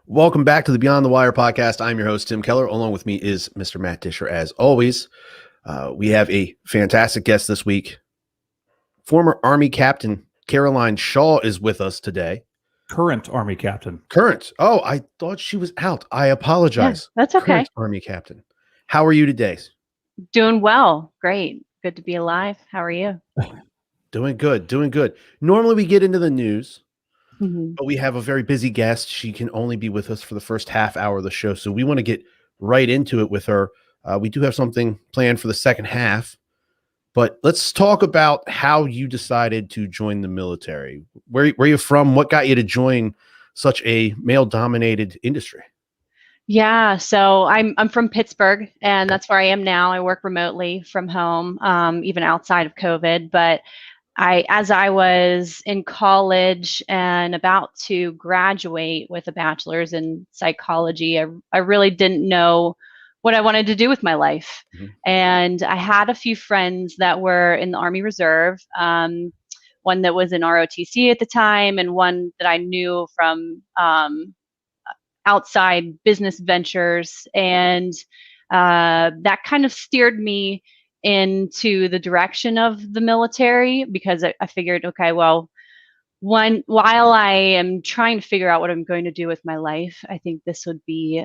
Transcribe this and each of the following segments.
Welcome back to the Beyond the Wire podcast. I'm your host, Tim Keller. Along with me is Mr. Matt Disher, as always. We have a fantastic guest this week. Former Army Captain Caroline Shaw is with us today. Current Army Captain. Current. Oh, I thought she was out. I apologize. Yeah, that's okay. Current Army Captain. How are you today? Doing well. Great. Good to be alive. How are you? Doing good. Doing good. Normally we get into the news. Mm-hmm. But we have a very busy guest. She can only be with us for the first half hour of the show. So we want to get right into it with her. We do have something planned for the second half. But let's talk about how you decided to join the military. Where are you from? What got you to join such a male-dominated industry? Yeah, so I'm from Pittsburgh, and that's where I am now. I work remotely from home, even outside of COVID. But as I was in college and about to graduate with a bachelor's in psychology, I really didn't know what I wanted to do with my life. Mm-hmm. And I had a few friends that were in the Army Reserve, one that was in ROTC at the time, and one that I knew from outside business ventures. And that kind of steered me into the direction of the military, because I figured, okay, well, while I am trying to figure out what I'm going to do with my life, I think this would be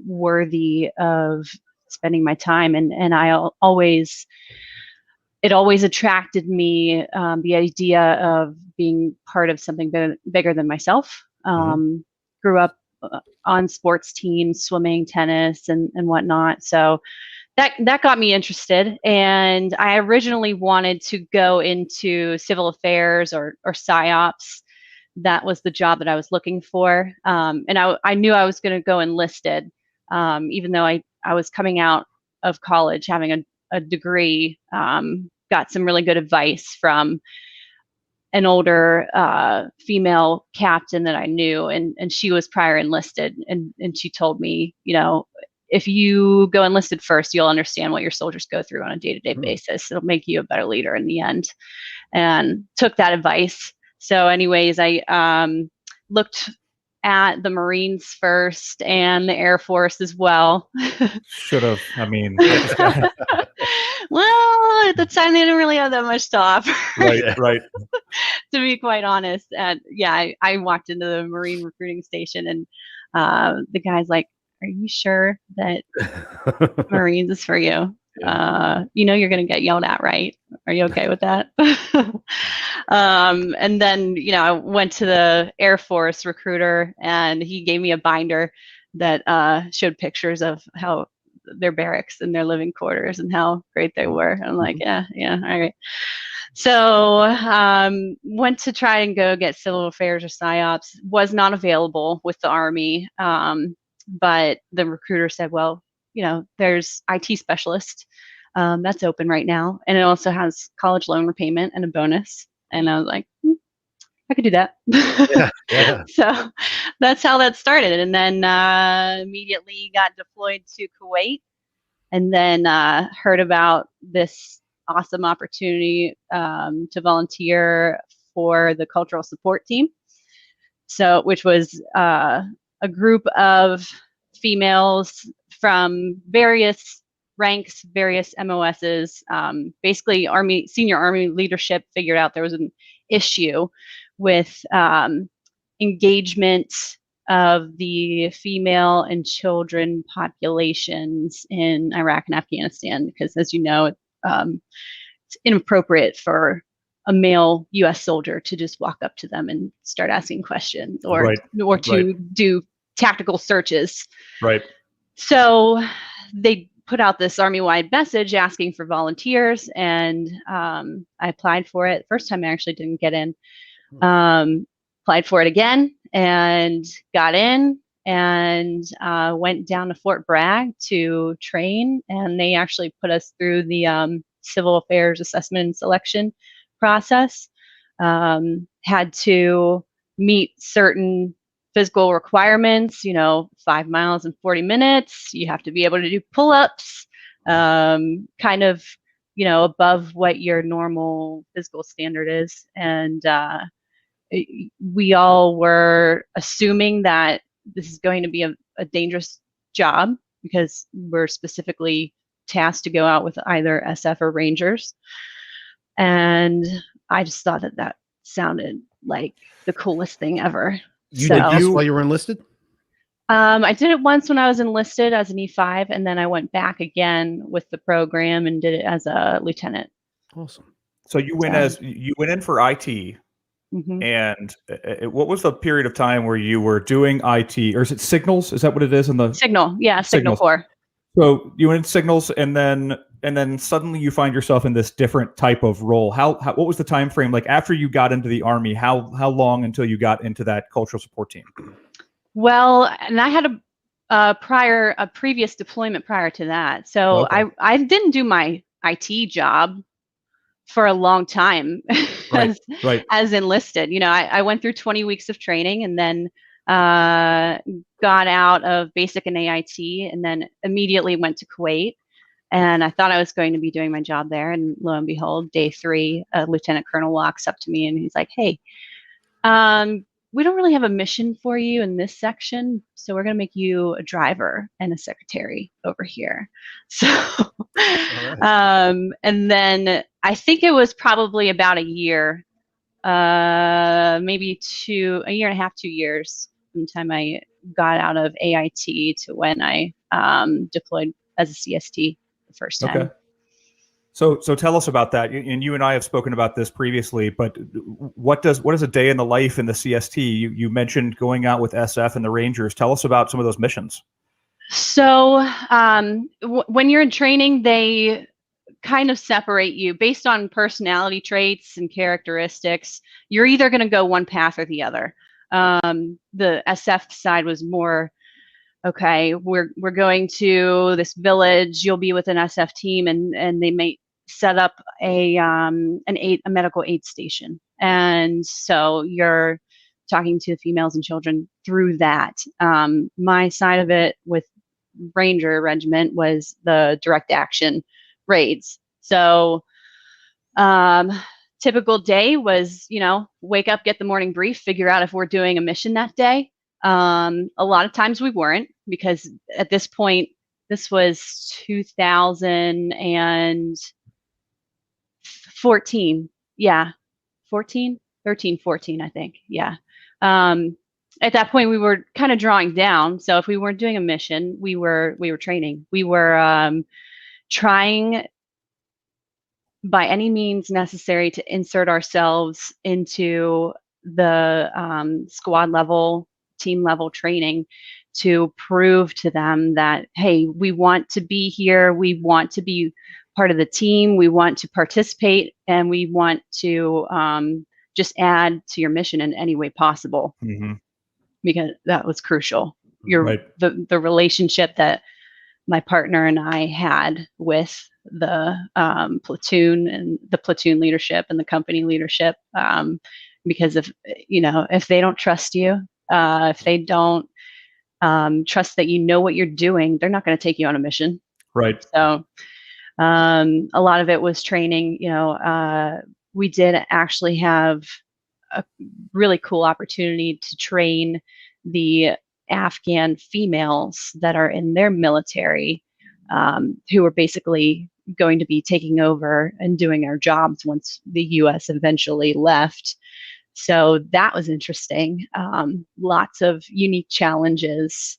worthy of spending my time. And it always attracted me, the idea of being part of something bigger than myself. Grew up on sports teams, swimming, tennis, and whatnot. So that got me interested. And I originally wanted to go into civil affairs or PSYOPs. That was the job that I was looking for. And I knew I was going to go enlisted, even though I was coming out of college having a degree. Got some really good advice from an older female captain that I knew, and she was prior enlisted, and she told me, if you go enlisted first, you'll understand what your soldiers go through on a day-to-day basis. It'll make you a better leader in the end. And took that advice. So anyways, I looked at the Marines first and the Air Force as well. Should have. I mean, well, at the time they didn't really have that much to offer. Right. To be quite honest. And yeah, I walked into the Marine recruiting station, and the guy's like, "Are you sure that Marines is for you? Yeah. You're going to get yelled at, right? Are you okay with that?" And then, I went to the Air Force recruiter, and he gave me a binder that showed pictures of how their barracks and their living quarters and how great they were. And I'm like, yeah, all right. So went to try and go get civil affairs or PSYOPs. Was not available with the Army. But the recruiter said, well, there's IT specialist that's open right now. And it also has college loan repayment and a bonus. And I was like, I could do that. Yeah. So that's how that started. And then immediately got deployed to Kuwait, and then heard about this awesome opportunity to volunteer for the cultural support team. So, which was a group of females from various ranks, various MOSs. Basically, senior Army leadership figured out there was an issue with engagement of the female and children populations in Iraq and Afghanistan, because, as you know, it's inappropriate for a male U.S. soldier to just walk up to them and start asking questions, or to do tactical searches. Right. So they put out this Army-wide message asking for volunteers, and I applied for it. First time I actually didn't get in. Applied for it again and got in, and went down to Fort Bragg to train. And they actually put us through the civil affairs assessment and selection process. Had to meet certain physical requirements, 5 miles in 40 minutes. You have to be able to do pull-ups, kind of, above what your normal physical standard is. And we all were assuming that this is going to be a dangerous job because we're specifically tasked to go out with either SF or Rangers. And I just thought that sounded like the coolest thing ever. You did this while you were enlisted? I did it once when I was enlisted as an E5, and then I went back again with the program and did it as a lieutenant. Awesome. So you went in for IT, and what was the period of time where you were doing IT, or is it signals? Is that what it is in the signal? Yeah, signal corps. So you went in signals, and then suddenly you find yourself in this different type of role. What was the time frame like after you got into the Army? How long until you got into that cultural support team? Well, and I had a previous deployment prior to that, so I didn't do my IT job for a long time as enlisted. You know, I went through 20 weeks of training and then got out of basic and AIT and then immediately went to Kuwait. And I thought I was going to be doing my job there. And lo and behold, day 3, a lieutenant colonel walks up to me and he's like, "Hey, we don't really have a mission for you in this section, so we're going to make you a driver and a secretary over here." So, and then I think it was probably about a year, maybe a year and a half, 2 years from the time I got out of AIT to when I deployed as a CST the first time. Okay. So tell us about that. And you and I have spoken about this previously, but what is a day in the life in the CST? You mentioned going out with SF and the Rangers. Tell us about some of those missions. So when you're in training, they kind of separate you based on personality traits and characteristics. You're either going to go one path or the other. The SF side was more, okay, we're going to this village. You'll be with an SF team, and they may set up a medical aid station, and so you're talking to the females and children through that. My side of it with Ranger Regiment was the direct action raids. So typical day was, wake up, get the morning brief, figure out if we're doing a mission that day. A lot of times we weren't, because at this point, this was 2014. Yeah. 13, 14, I think. Yeah. At that point we were kind of drawing down. So if we weren't doing a mission, we were training. We were trying by any means necessary to insert ourselves into the squad level, team level training to prove to them that, hey, we want to be here. We want to be part of the team. We want to participate, and we want to just add to your mission in any way possible. Because that was crucial. The relationship that my partner and I had with the platoon and the platoon leadership and the company leadership, because if they don't trust you, if they don't trust that you know what you're doing, they're not going to take you on a mission. Right. So a lot of it was training. We did actually have a really cool opportunity to train the Afghan females that are in their military, who are basically going to be taking over and doing our jobs once the U.S. eventually left. So that was interesting. Lots of unique challenges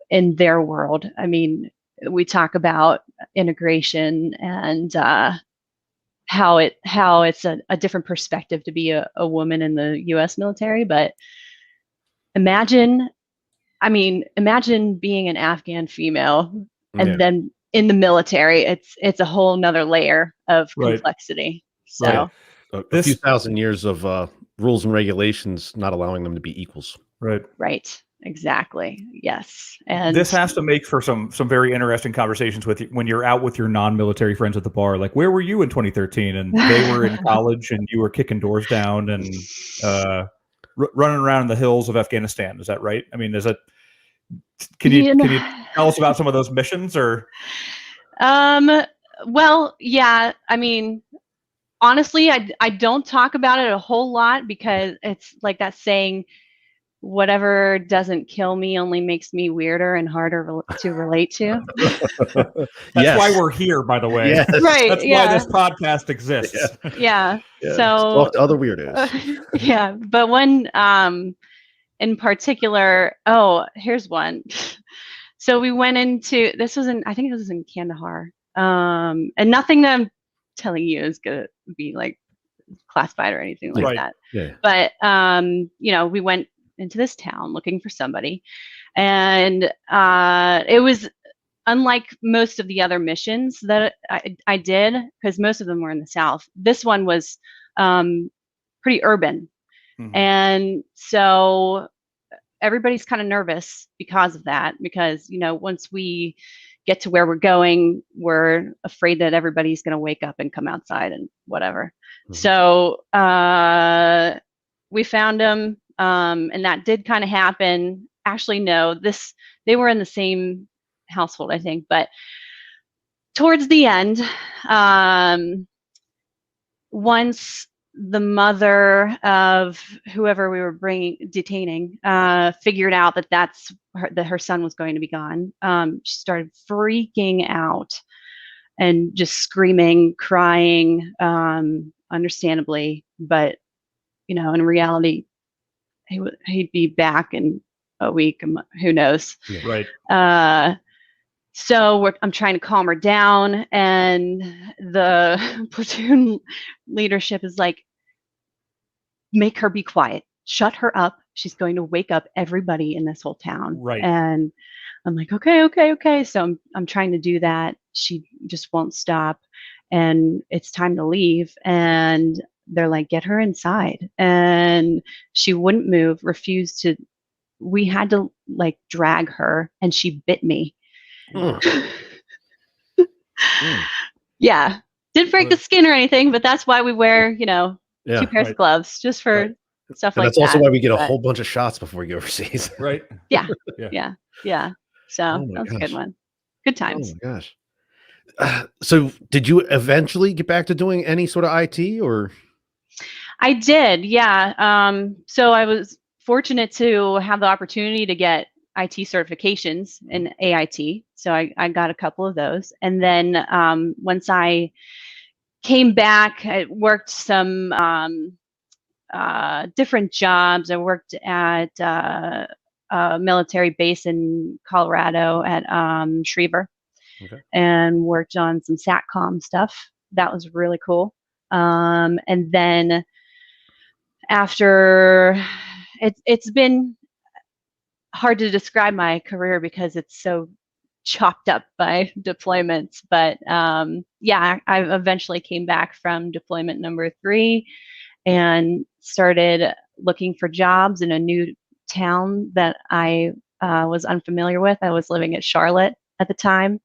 in their world. I mean, we talk about integration and how it's a different perspective to be a woman in the U.S. military. But imagine being an Afghan female and then in the military. It's a whole nother layer of complexity. So a few thousand years of rules and regulations not allowing them to be equals. Right. Exactly. Yes. And this has to make for some very interesting conversations with you when you're out with your non-military friends at the bar. Like, where were you in 2013? And they were in college, and you were kicking doors down and running around in the hills of Afghanistan. Is that right? I mean, can you tell us about some of those missions? Or well, yeah. I mean, honestly, I don't talk about it a whole lot, because it's like that saying, whatever doesn't kill me only makes me weirder and harder to relate to. That's why we're here, by the way. Yes. Right. That's why this podcast exists. Yeah. Yeah. So Talk to other weirdos. yeah. But one in particular, here's one. So we went into, I think this was in Kandahar. And nothing that I'm telling you is going to be like classified or anything like that. Yeah. But, we went into this town looking for somebody, and it was unlike most of the other missions that I did, because most of them were in the South. This one was pretty urban. Mm-hmm. And so everybody's kind of nervous because of that, because, once we get to where we're going, we're afraid that everybody's going to wake up and come outside and whatever. Mm-hmm. So we found them, and that did kind of happen. Actually, no, they were in the same household, I think, but towards the end, once the mother of whoever we were detaining figured out that her son was going to be gone, she started freaking out and just screaming, crying, understandably, but in reality, he'd be back in a week, who knows. Right. So I'm trying to calm her down, and the platoon leadership is like, make her be quiet, shut her up. She's going to wake up everybody in this whole town. Right. And I'm like, okay. So I'm trying to do that. She just won't stop, and it's time to leave. And they're like, get her inside. And she wouldn't move, refused to. We had to like drag her, and she bit me. Yeah, didn't break the skin or anything, but that's why we wear, 2 pairs of gloves, just for stuff like that. That's also why we get a whole bunch of shots before we go overseas. Right. Yeah. So that was a good one. Good times. Oh my gosh. So did you eventually get back to doing any sort of IT, or? I did. Yeah. So I was fortunate to have the opportunity to get IT certifications in AIT. So I got a couple of those. And then once I came back, I worked some different jobs. I worked at a military base in Colorado at Schriever, and worked on some SATCOM stuff. That was really cool. And then after, it's been hard to describe my career because it's so chopped up by deployments. But I eventually came back from deployment number 3 and started looking for jobs in a new town that I was unfamiliar with. I was living at Charlotte at the time.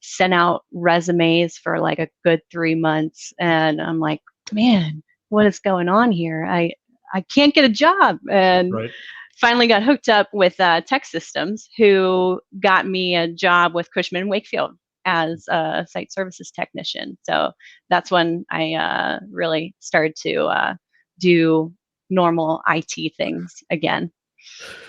Sent out resumes for like a good 3 months, and I'm like, man, what is going on here? I can't get a job. And finally got hooked up with Tech Systems, who got me a job with Cushman & Wakefield as a site services technician. So that's when I really started to do normal IT things again.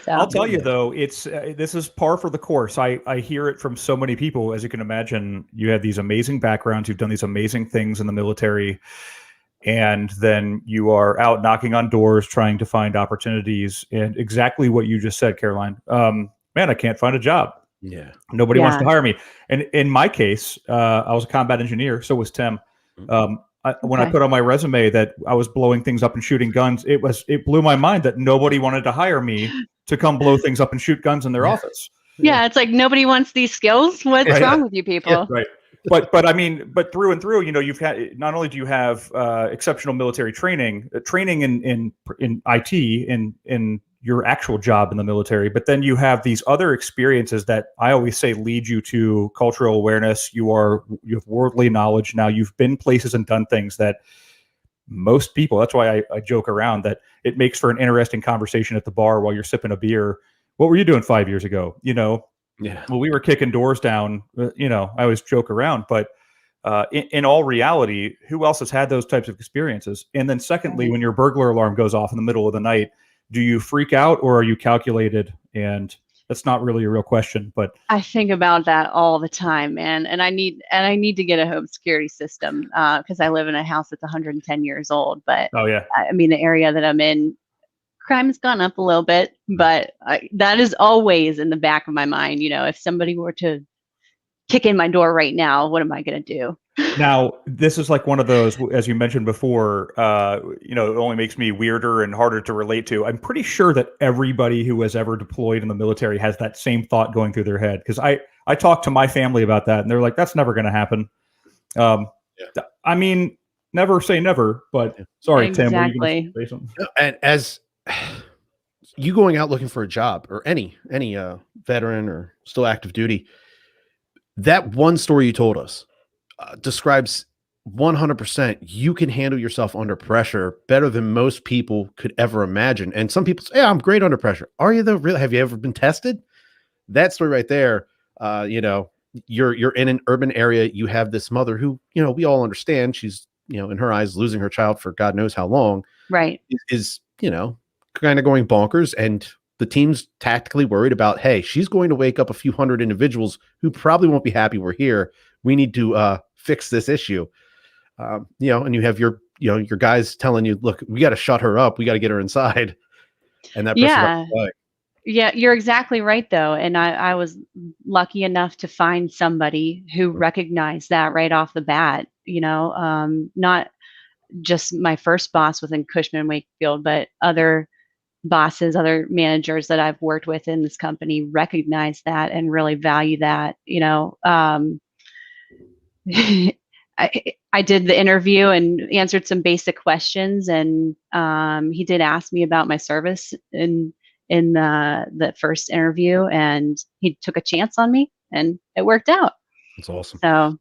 So. I'll tell you though, it's this is par for the course. I hear it from so many people. As you can imagine, you have these amazing backgrounds. You've done these amazing things in the military. And then you are out knocking on doors, trying to find opportunities. And exactly what you just said, Caroline. Man, I can't find a job. Yeah. Nobody wants to hire me. And in my case, I was a combat engineer. So was Tim. When I put on my resume that I was blowing things up and shooting guns, it blew my mind that nobody wanted to hire me to come blow things up and shoot guns in their office. Yeah, it's like nobody wants these skills. What's wrong with you people? Yeah, right. But I mean, but through and through, you've had, not only do you have exceptional military training in IT in your actual job in the military, but then you have these other experiences that I always say lead you to cultural awareness. You have worldly knowledge. Now you've been places and done things that most people, that's why I joke around that it makes for an interesting conversation at the bar while you're sipping a beer. What were you doing 5 years ago? Yeah. Well, we were kicking doors down, I always joke around, but in all reality, who else has had those types of experiences? And then secondly, when your burglar alarm goes off in the middle of the night, do you freak out, or are you calculated? And that's not really a real question, but I think about that all the time, man. And I need to get a home security system because I live in a house that's 110 years old. But oh yeah, I mean, the area that I'm in, crime has gone up a little bit, but that is always in the back of my mind. If somebody were to kick in my door right now, what am I going to do? Now, this is like one of those, as you mentioned before, it only makes me weirder and harder to relate to. I'm pretty sure that everybody who has ever deployed in the military has that same thought going through their head. Because I talked to my family about that, and they're like, that's never going to happen. I mean, never say never, but sorry, exactly. Tim, were you going to say something? And as you going out looking for a job, or any veteran or still active duty, that one story you told us describes 100% you can handle yourself under pressure better than most people could ever imagine. And some people say, yeah, I'm great under pressure. Are you though? Really? Have you ever been tested? That story right there, you're in an urban area. You have this mother who, we all understand she's, in her eyes, losing her child for God knows how long. Right. Is kind of going bonkers. And the team's tactically worried about, hey, she's going to wake up a few hundred individuals who probably won't be happy we're here. We need to fix this issue. And you have your guys telling you, look, we got to shut her up. We got to get her inside. And that person, yeah, you're exactly right, though. And I was lucky enough to find somebody who recognized that right off the bat, not just my first boss within Cushman & Wakefield, but other bosses, other managers that I've worked with in this company recognize that and really value that. I did the interview and answered some basic questions, and he did ask me about my service in the first interview, and he took a chance on me, and it worked out. That's awesome. So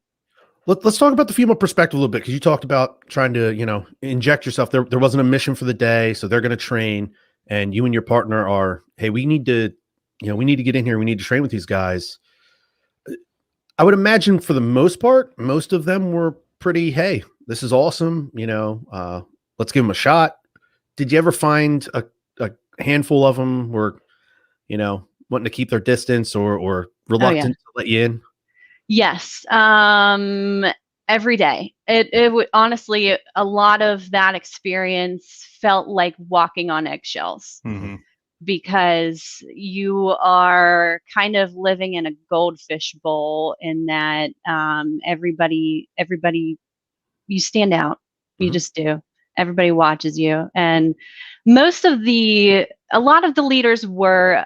let's talk about the female perspective a little bit, because you talked about trying to inject yourself. There wasn't a mission for the day, so they're going to train, and you and your partner are, hey, we need to get in here. We need to train with these guys. I would imagine for the most part, most of them were pretty, hey, this is awesome. Let's give them a shot. Did you ever find a handful of them were, wanting to keep their distance or reluctant to let you in? Yes. Every day. It would honestly, a lot of that experience felt like walking on eggshells. Mm-hmm. Because you are kind of living in a goldfish bowl in that everybody, you stand out. You Mm-hmm. just do. Everybody watches you. And a lot of the leaders were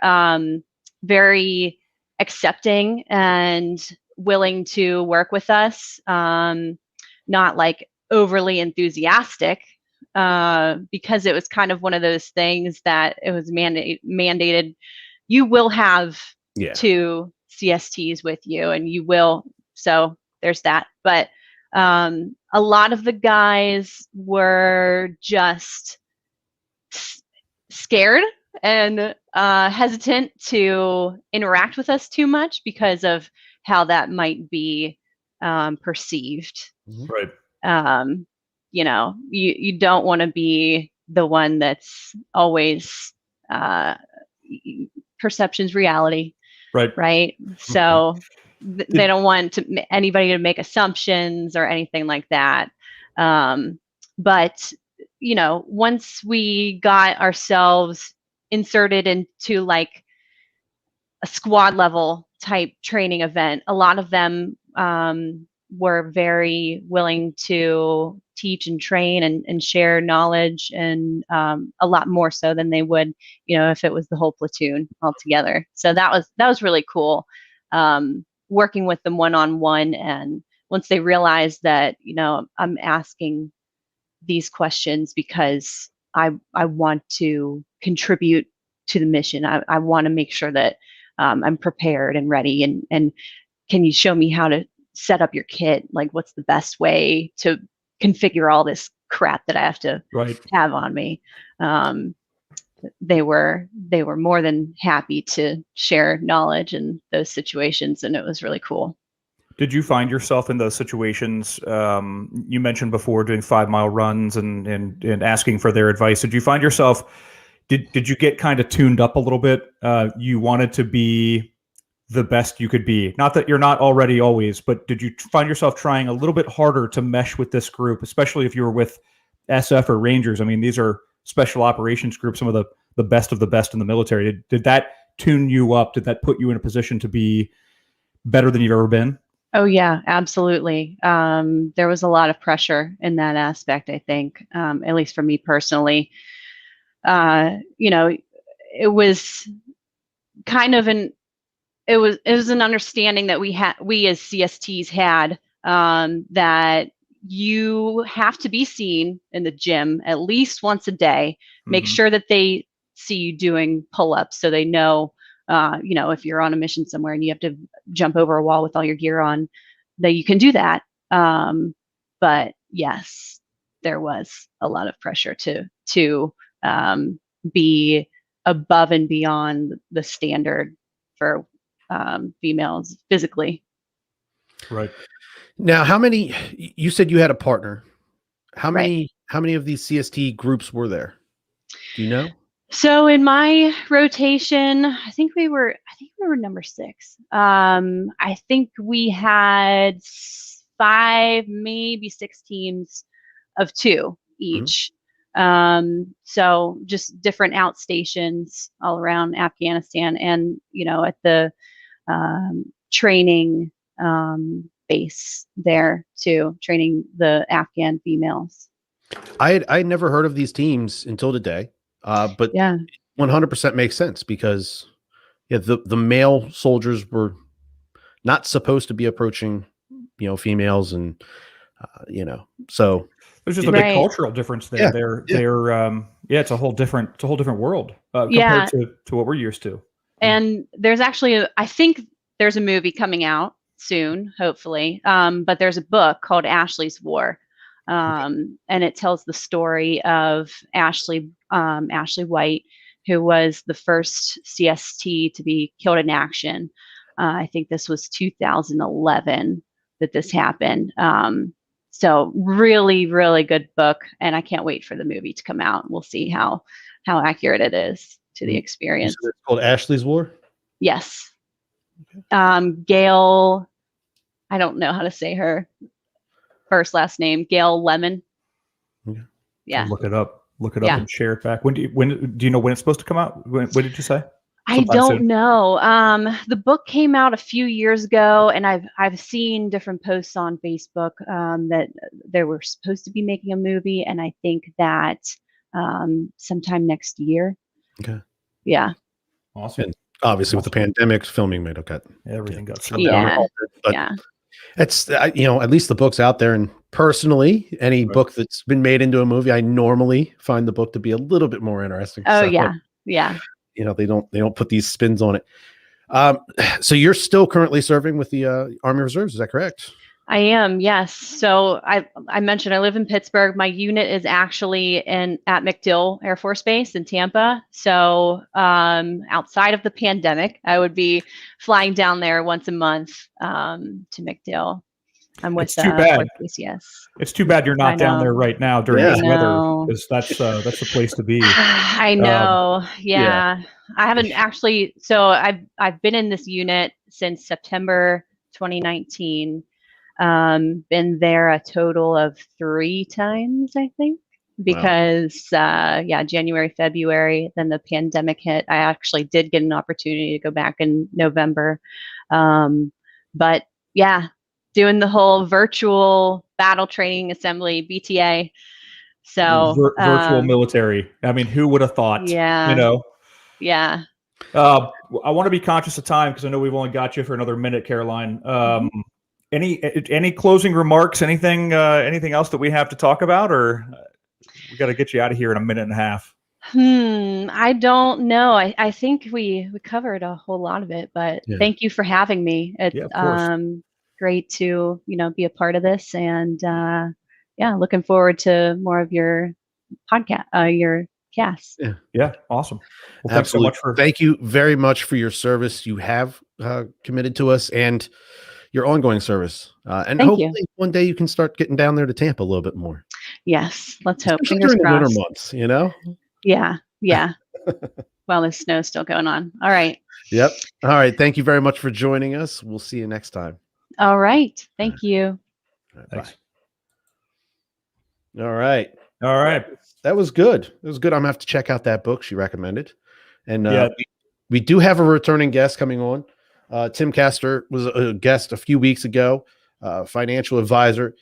very accepting and willing to work with us, not like overly enthusiastic. Because it was kind of one of those things that it was mandated. You will have 2 CSTs with you, and you will. So there's that. But a lot of the guys were just scared and hesitant to interact with us too much because of how that might be perceived. Right. You don't want to be the one that's always perception's reality. Right. So they don't want anybody to make assumptions or anything like that. But once we got ourselves inserted into like a squad level type training event, a lot of them were very willing to teach and train and share knowledge, and a lot more so than they would, if it was the whole platoon altogether. So that was really cool, working with them one-on-one. And once they realized that, I'm asking these questions because I want to contribute to the mission. I want to make sure that I'm prepared and ready. And can you show me how to set up your kit? Like, what's the best way to configure all this crap that I have to have on me? They were more than happy to share knowledge in those situations, and it was really cool. Did you find yourself in those situations? You mentioned before doing 5-mile runs and asking for their advice. Did you find yourself, Did you get kind of tuned up a little bit? You wanted to be the best you could be. Not that you're not already always, but did you find yourself trying a little bit harder to mesh with this group, especially if you were with SF or Rangers? I mean, these are special operations groups, some of the best of the best in the military. Did that tune you up? Did that put you in a position to be better than you've ever been? Oh yeah, absolutely. There was a lot of pressure in that aspect, I think, at least for me personally. It was kind of it was an understanding that we as CSTs had, that you have to be seen in the gym at least once a day. Make sure that they see you doing pull-ups so they know, if you're on a mission somewhere and you have to jump over a wall with all your gear on, that you can do that. But yes, there was a lot of pressure to be above and beyond the standard for females physically. Right. Now, you said you had a partner. How Right. many of these CST groups were there? Do you know? So in my rotation, I think we were number 6. I think we had 5, maybe 6 teams of 2 each. So just different outstations all around Afghanistan, and at the training base there too, training the Afghan females. I never heard of these teams until today, but Yeah, 100% makes sense because the male soldiers were not supposed to be approaching females, and so there's just a big cultural difference there. It's a whole different world compared to what we're used to. And there's actually I think there's a movie coming out soon, hopefully. But there's a book called Ashley's War. And it tells the story of Ashley White, who was the first CST to be killed in action. I think this was 2011 that this happened. So really, really good book, and I can't wait for the movie to come out. We'll see how accurate it is to the experience. So it's called Ashley's War? Yes. Gail, I don't know how to say her first last name. Gail Lemon. Okay. Yeah. Look it up and share it back. When do you know when it's supposed to come out? When did you say? I don't know. The book came out a few years ago, and I've seen different posts on Facebook that they were supposed to be making a movie, and I think that sometime next year. Okay. Yeah. Awesome. And obviously, with the pandemic, filming made cut. Everything got slowed Yeah. down. But Yeah. it's at least the book's out there. And personally, any book that's been made into a movie, I normally find the book to be a little bit more interesting. Oh, so, yeah. They don't put these spins on it. So you're still currently serving with the Army Reserves, is that correct? I am, yes. So I mentioned I live in Pittsburgh. My unit is actually at MacDill Air Force Base in Tampa. So outside of the pandemic, I would be flying down there once a month to MacDill. I'm with it's too bad. Yes. It's too bad you're not down there right now during this weather, because that's the place to be. I know. I haven't actually. So I've been in this unit since September 2019. Been there a total of 3 times, I think, because January, February, then the pandemic hit. I actually did get an opportunity to go back in November, but doing the whole virtual battle training assembly, BTA. So virtual military. I mean, who would have thought? Yeah. Yeah. I want to be conscious of time because I know we've only got you for another minute, Caroline. Any closing remarks? Anything else that we have to talk about, or we got to get you out of here in a minute and a half? I don't know. I think we covered a whole lot of it, but thank you for having me. It's of course. Great to be a part of this, and looking forward to more of your podcast, your cast. Yeah, awesome. Well, thanks so much thank you very much for your service you have committed to us, and your ongoing service. And hopefully one day you can start getting down there to Tampa a little bit more. Yes, let's hope. Especially during the winter months, Yeah, Yeah. While the snow's still going on. All right. Yep. All right. Thank you very much for joining us. We'll see you next time. All right. Thank you. All right, Thanks. bye. All right. All right. That was good. It was good. I'm gonna have to check out that book she recommended. And Yeah. we do have a returning guest coming on. Tim Koester was a guest a few weeks ago, financial advisor.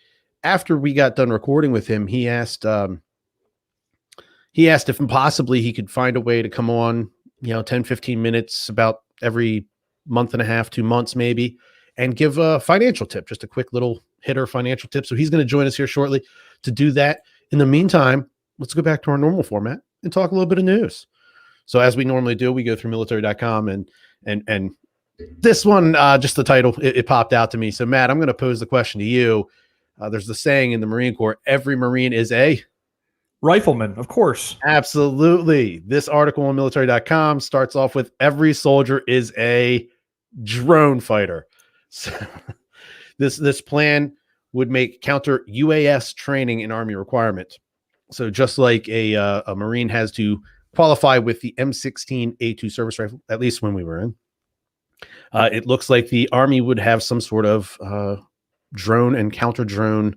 After we got done recording with him, he asked if possibly he could find a way to come on, 10, 15 minutes about every month and a half, 2 months maybe, and give a financial tip, just a quick little hitter financial tip. So he's going to join us here shortly to do that. In the meantime, let's go back to our normal format and talk a little bit of news. So as we normally do, we go through military.com and this one, just the title, it popped out to me. So Matt, I'm going to pose the question to you. There's the saying in the Marine Corps, every Marine is a Rifleman, of course. Absolutely. This article on military.com starts off with every soldier is a drone fighter. So this plan would make counter UAS training an Army requirement. So just like a Marine has to qualify with the M16A2 service rifle, at least when we were in, it looks like the Army would have some sort of drone and counter drone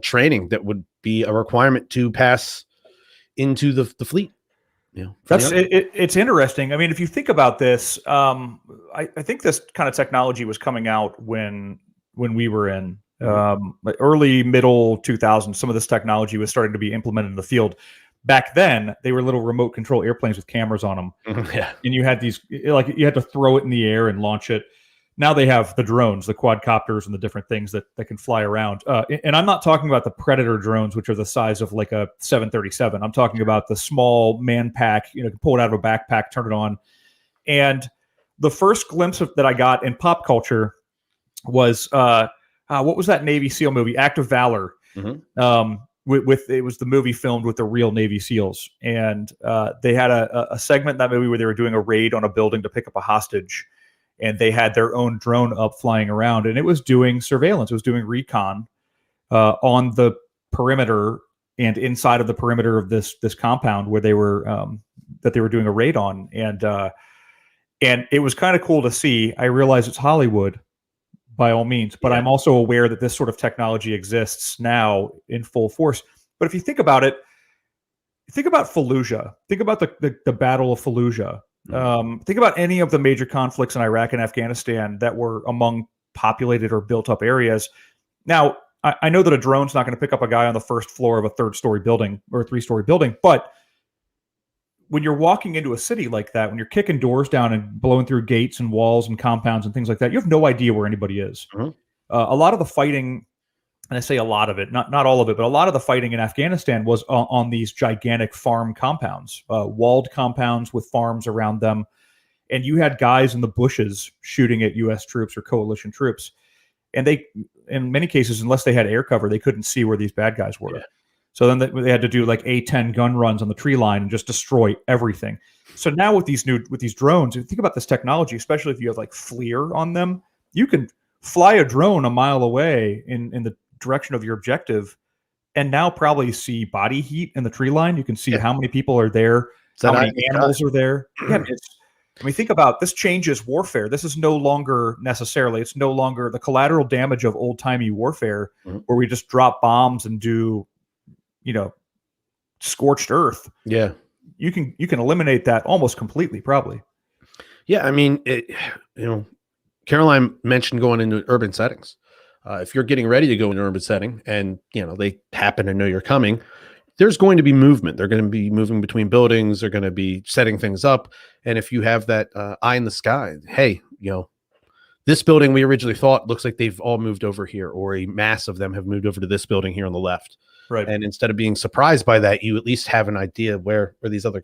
training that would be a requirement to pass into the fleet. It's interesting. I mean, if you think about this, I think this kind of technology was coming out when we were in early middle 2000s. Some of this technology was starting to be implemented in the field. Back then, they were little remote control airplanes with cameras on them. Yeah. And you had these, like, you had to throw it in the air and launch it. Now they have the drones, the quadcopters, and the different things that can fly around. And I'm not talking about the Predator drones, which are the size of like a 737. I'm talking about the small man pack, pull it out of a backpack, turn it on. And the first glimpse that I got in pop culture was, what was that Navy SEAL movie? Act of Valor. Mm-hmm. It was the movie filmed with the real Navy SEALs. And they had a segment in that movie where they were doing a raid on a building to pick up a hostage. And they had their own drone up flying around, and it was doing surveillance. It was doing recon on the perimeter and inside of the perimeter of this compound where they were doing a raid on. And it was kind of cool to see. I realize it's Hollywood by all means, but I'm also aware that this sort of technology exists now in full force. But if you think about it, think about Fallujah. Think about the Battle of Fallujah. Think about any of the major conflicts in Iraq and Afghanistan that were among populated or built up areas. Now, I know that a drone's not going to pick up a guy on the first floor of a 3rd-story building or a 3-story building, but when you're walking into a city like that, when you're kicking doors down and blowing through gates and walls and compounds and things like that, you have no idea where anybody is. Mm-hmm. A lot of the fighting, and I say a lot of it, not all of it, but a lot of the fighting in Afghanistan was on these gigantic farm compounds, walled compounds with farms around them. And you had guys in the bushes shooting at U.S. troops or coalition troops. And they, in many cases, unless they had air cover, they couldn't see where these bad guys were. Yeah. So then they had to do like A-10 gun runs on the tree line and just destroy everything. So now with these drones, if you think about this technology, especially if you have like FLIR on them, you can fly a drone a mile away in the direction of your objective and now probably see body heat in the tree line. You can see how many people are there, how many animals are there. Yeah, think about this changes warfare. This is no longer it's no longer the collateral damage of old-timey warfare where we just drop bombs and do, scorched earth. Yeah. You can eliminate that almost completely, probably. Yeah, I mean, Caroline mentioned going into urban settings. If you're getting ready to go into an urban setting and, they happen to know you're coming, there's going to be movement. They're going to be moving between buildings. They're going to be setting things up. And if you have that eye in the sky, hey, this building we originally thought looks like they've all moved over here, or a mass of them have moved over to this building here on the left. Right. And instead of being surprised by that, you at least have an idea where these other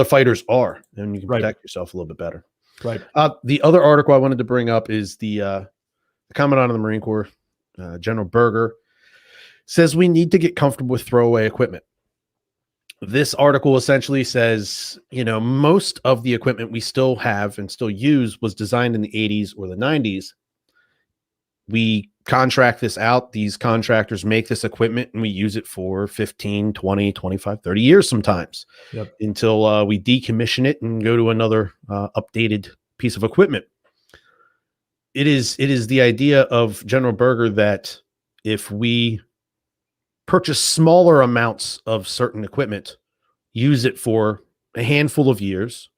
fighters are, and you can protect yourself a little bit better. Right. The other article I wanted to bring up is the Commandant of the Marine Corps, General Berger, says we need to get comfortable with throwaway equipment. This article essentially says, most of the equipment we still have and still use was designed in the 80s or the 90s. We contract this out. These contractors make this equipment and we use it for 15, 20, 25, 30 years sometimes until we decommission it and go to another updated piece of equipment. It is the idea of General Berger that if we purchase smaller amounts of certain equipment, use it for a handful of years,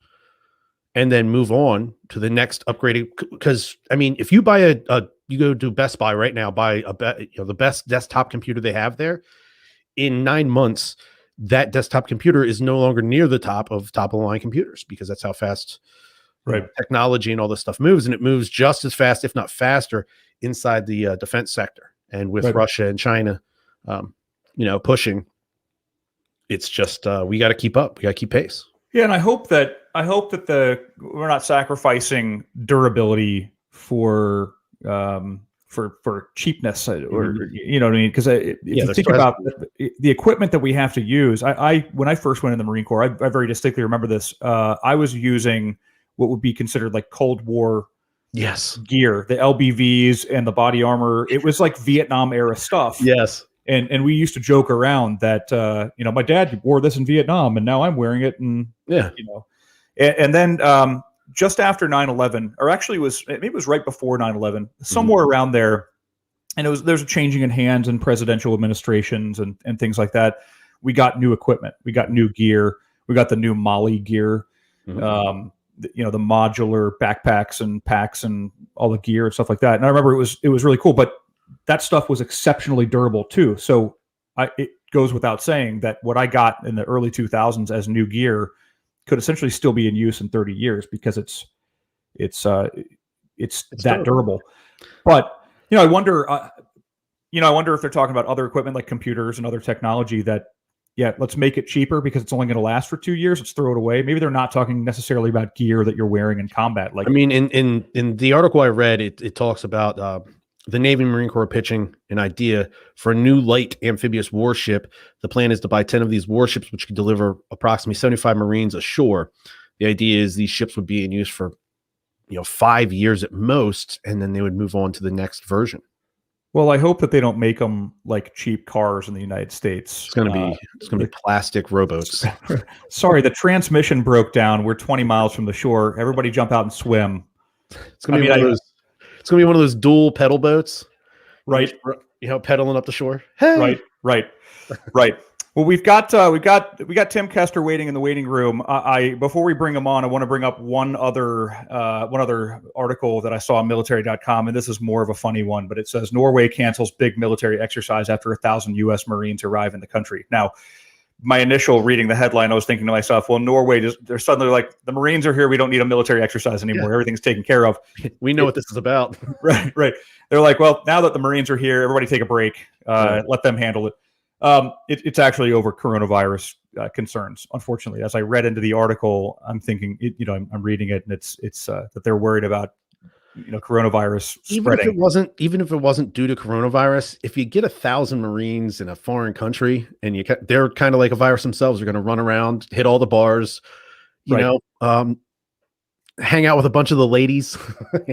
and then move on to the next upgraded. Because I mean, if you buy you go to Best Buy right now, buy the best desktop computer they have there. In 9 months, that desktop computer is no longer near the top of the line computers because that's how fast technology and all this stuff moves, and it moves just as fast, if not faster, inside the defense sector. And with Russia and China, pushing, it's just we got to keep up. We got to keep pace. Yeah, and I hope that we're not sacrificing durability for cheapness, or you know what I mean? Because if you think about the equipment that we have to use, I when I first went in the Marine Corps, I very distinctly remember this. I was using what would be considered like Cold War gear, the LBVs and the body armor. It was like Vietnam era stuff. Yes. And we used to joke around that my dad wore this in Vietnam and now I'm wearing it, and and then just after 9/11, or actually it was right before 9/11, somewhere around there, and there's a changing in hands and presidential administrations and things like that. We got new equipment, we got new gear, we got the new Mali gear, the modular backpacks and packs and all the gear and stuff like that. And I remember it was really cool, but that stuff was exceptionally durable too. So it goes without saying that what I got in the early 2000s as new gear could essentially still be in use in 30 years because it's that durable. But I wonder if they're talking about other equipment like computers and other technology that, let's make it cheaper because it's only going to last for 2 years. Let's throw it away. Maybe they're not talking necessarily about gear that you're wearing in combat. Like, I mean, in the article I read, it talks about the Navy and Marine Corps pitching an idea for a new light amphibious warship. The plan is to buy 10 of these warships, which could deliver approximately 75 Marines ashore. The idea is these ships would be in use for 5 years at most, and then they would move on to the next version. Well, I hope that they don't make them like cheap cars in the United States. It's going to be plastic rowboats. Sorry, the transmission broke down. We're 20 miles from the shore. Everybody jump out and swim. It's going to be one of those dual pedal boats, right? Pedaling up the shore. Hey! Right. Well, we got Tim Koester waiting in the waiting room. Before we bring him on, I want to bring up one other article that I saw on military.com, and this is more of a funny one, but it says Norway cancels big military exercise after 1,000 U.S. Marines arrive in the country. Now, my initial reading the headline, I was thinking to myself, well, Norway, they're suddenly like, the Marines are here. We don't need a military exercise anymore. Yeah. Everything's taken care of. We know what this is about. Right. They're like, well, now that the Marines are here, everybody take a break. Let them handle it. It's actually over coronavirus concerns. Unfortunately, as I read into the article, I'm thinking, I'm reading it, and it's that they're worried about coronavirus spreading. Even if it wasn't due to coronavirus, if you get 1,000 Marines in a foreign country and they're kind of like a virus themselves, they're going to run around, hit all the bars, hang out with a bunch of the ladies.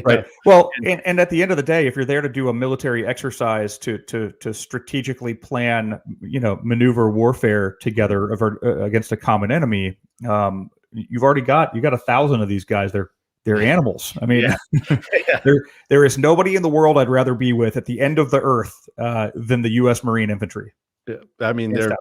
Right. Well, and at the end of the day, if you're there to do a military exercise to strategically plan, maneuver warfare together against a common enemy, you got 1,000 of these guys. They're animals. I mean, there is nobody in the world I'd rather be with at the end of the earth than the U.S. Marine Infantry. Yeah. I mean, they're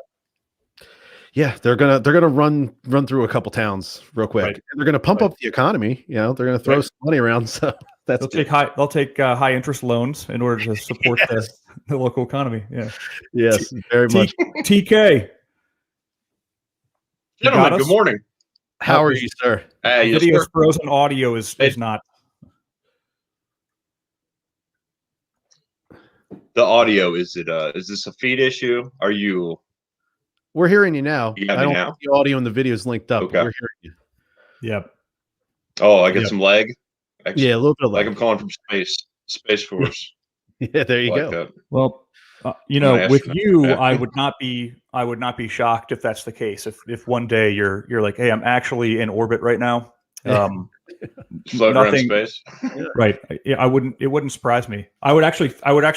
gonna run through a couple towns real quick. Right. They're gonna pump up the economy. They're gonna throw some money around. So they'll take high interest loans in order to support the local economy. Yeah. Yes, very much. TK. Gentlemen, good morning. How are you, sir? Video frozen, audio is not. The audio, is this a feed issue? We're hearing you now. I don't think the audio and the video is linked up. Okay. We're hearing you. Yep. Oh, I get some lag. Yeah, a little bit of lag. Like I'm calling from Space Force. Yeah, there you go. That. Well, with you, I would not be shocked if that's the case. If one day you're like, hey, I'm actually in orbit right now, Floating around Nothing. space. Right. It wouldn't surprise me. I would actually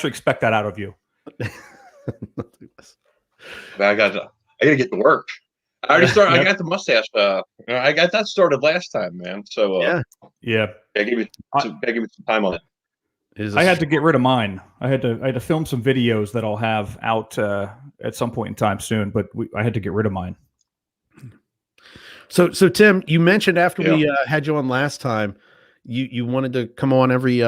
expect that out of you. Man, I gotta get to work. I already started. I got the mustache. I got that started last time, man. So Yeah. give me some time on it. I had to get rid of mine. I had to film some videos that I'll have out at some point in time soon, but I had to get rid of mine. So Tim, you mentioned after we had you on last time, you wanted to come on every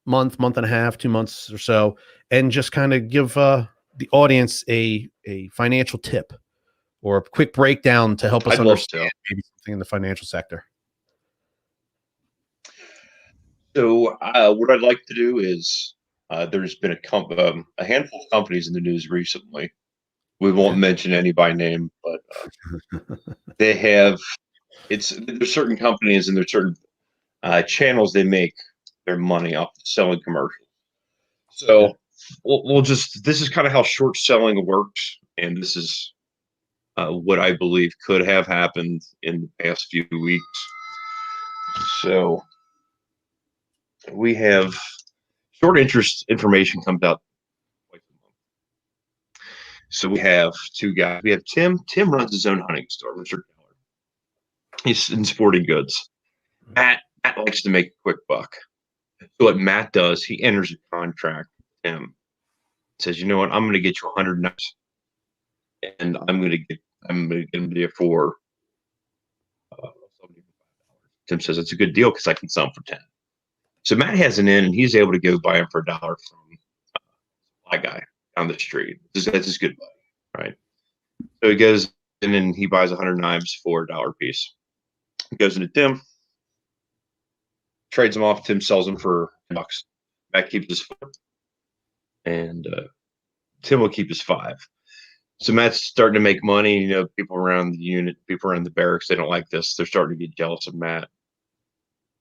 month and a half, 2 months or so, and just kind of give the audience a financial tip or a quick breakdown to help us understand maybe something in the financial sector. So what I'd like to do is there's been a handful of companies in the news recently. We won't mention any by name, but they have there's certain companies and there's certain channels they make their money off of selling commercials. So we'll just, this is kind of how short selling works, and this is what I believe could have happened in the past few weeks. So we have short interest information comes out twice a month. So we have two guys. We have Tim. Tim runs his own hunting store, Mr. Keller. He's in sporting goods. Matt likes to make a quick buck. So what Matt does, he enters a contract with him. Says, you know what, I'm going to get you 100 knives, and I'm going to get them there for $75. Tim says it's a good deal because I can sell them for 10. So Matt has an in, and he's able to go buy them for $1 from a guy down the street. That's his good buddy, right? So he goes in and he buys 100 knives for $1 a piece. He goes into Tim, trades them off. Tim sells them for $10. Matt keeps his 4, and Tim will keep his 5. So Matt's starting to make money. You know, people around the unit, people around the barracks, they don't like this. They're starting to get jealous of Matt.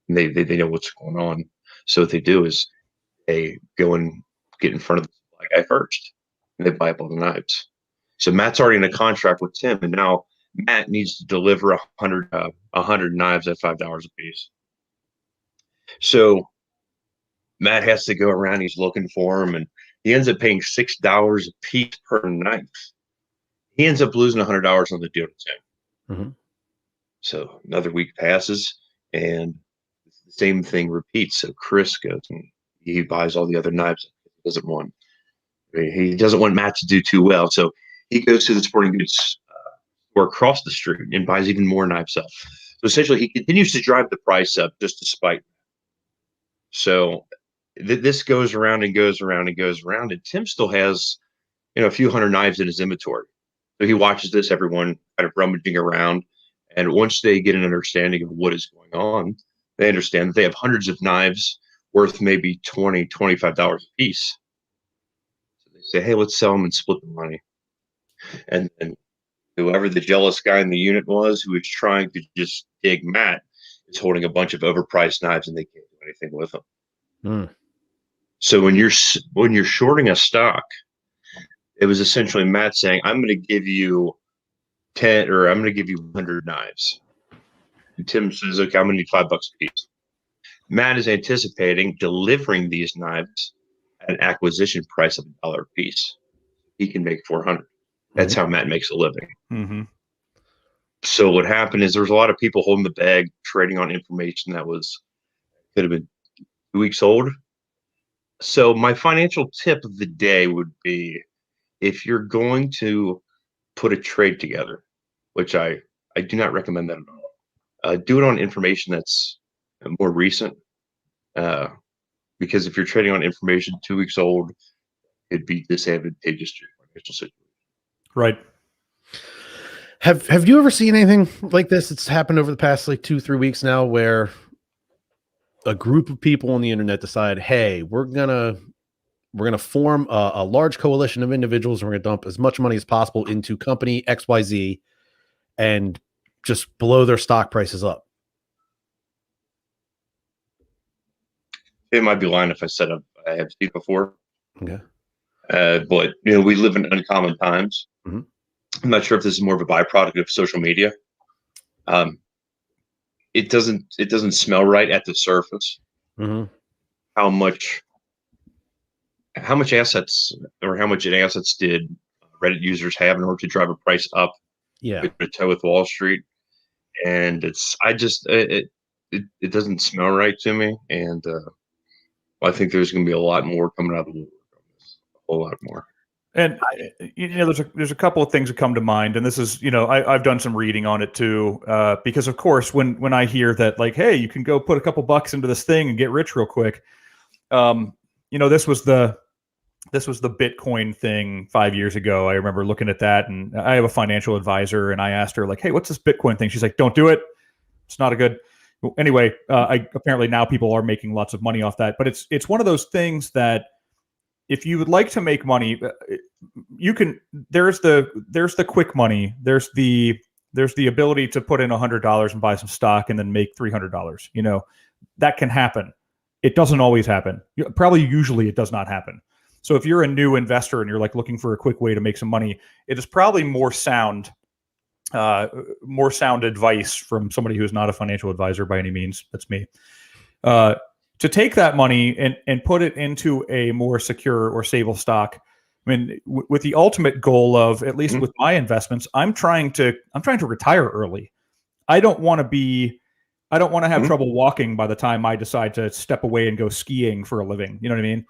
And they know what's going on. So what they do is they go and get in front of the supply guy first, and they buy up all the knives. So Matt's already in a contract with Tim, and now Matt needs to deliver 100 knives at $5 a piece. So Matt has to go around. He's looking for them, and he ends up paying $6 a piece per knife. He ends up losing $100 on the deal to Tim. Mm-hmm. So another week passes, and the same thing repeats. So Chris goes and he buys all the other knives. He doesn't want Matt to do too well, so he goes to the sporting goods store across the street and buys even more knives up. So essentially, he continues to drive the price up just to spite. So this goes around and goes around and goes around, and Tim still has, a few hundred knives in his inventory. So he watches this, everyone kind of rummaging around, and once they get an understanding of what is going on, they understand that they have hundreds of knives worth maybe $20, $25 a piece. So they say, hey, let's sell them and split the money. And whoever the jealous guy in the unit was who was trying to just dig Matt is holding a bunch of overpriced knives, and they can't do anything with them. Mm. So when you're shorting a stock, it was essentially Matt saying, I'm going to give you 10, or I'm going to give you 100 knives. And Tim says, okay, I'm going to need $5 a piece. Matt is anticipating delivering these knives at an acquisition price of $1 a piece. He can make 400. That's how Matt makes a living. Mm-hmm. So what happened is there was a lot of people holding the bag, trading on information that could have been 2 weeks old. So my financial tip of the day would be, if you're going to put a trade together, which I do not recommend that at all, do it on information that's more recent. Because if you're trading on information 2 weeks old, it'd be disadvantageous to your financial situation. Right. Have you ever seen anything like this? It's happened over the past 2-3 weeks now, where a group of people on the internet decide, hey, we're gonna form a large coalition of individuals, and we're gonna dump as much money as possible into company XYZ and just blow their stock prices up. It might be lying if I said I have seen before. Okay. But we live in uncommon times. Mm-hmm. I'm not sure if this is more of a byproduct of social media. it doesn't smell right at the surface. Mm-hmm. How much assets or how much in assets did Reddit users have in order to drive a price up Yeah. to toe with Wall Street? And it doesn't smell right to me. And I think there's going to be a lot more coming out of the woodwork on this, a whole lot more. And there's a couple of things that come to mind, and this is I've done some reading on it too, because of course when I hear that, like, hey, you can go put a couple bucks into this thing and get rich real quick, this was the Bitcoin thing 5 years ago. I remember looking at that, and I have a financial advisor, and I asked her, like, hey, what's this Bitcoin thing? She's like, don't do it. It's not a good. Anyway, apparently now people are making lots of money off that, but it's one of those things that if you would like to make money, you can. There's the quick money. There's the ability to put in $100 and buy some stock and then make $300. That can happen. It doesn't always happen. Usually it does not happen. So if you're a new investor and you're like looking for a quick way to make some money, it is probably more sound advice from somebody who's not a financial advisor by any means. That's me. To take that money and put it into a more secure or stable stock. I mean, with the ultimate goal of, at least with my investments, I'm trying to retire early. I don't want to have trouble walking by the time I decide to step away and go skiing for a living. You know what I mean?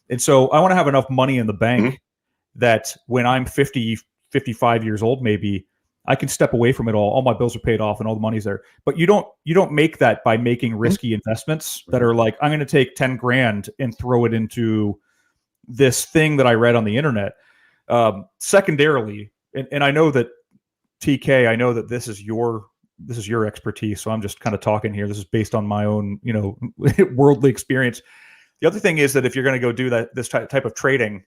And so I want to have enough money in the bank that when I'm 50, 55 years old, maybe I can step away from it all. All my bills are paid off and all the money's there. But you don't make that by making risky investments that are like, I'm going to take 10 grand and throw it into this thing that I read on the internet. Secondarily, and I know that TK, I know that this is your expertise. So I'm just kind of talking here. This is based on my own, worldly experience. The other thing is that if you're going to go do this type of trading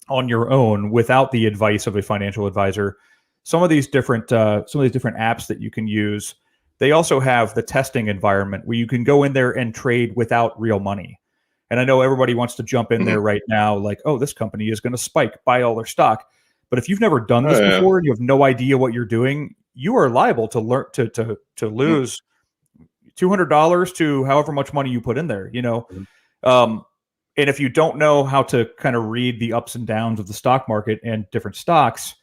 on your own without the advice of a financial advisor, some of these different apps that you can use, they also have the testing environment where you can go in there and trade without real money. And I know everybody wants to jump in there right now, like, oh, this company is going to spike, buy all their stock. But if you've never done this before and you have no idea what you're doing, you are liable to learn to lose $200 to however much money you put in there. And if you don't know how to kind of read the ups and downs of the stock market and different stocks,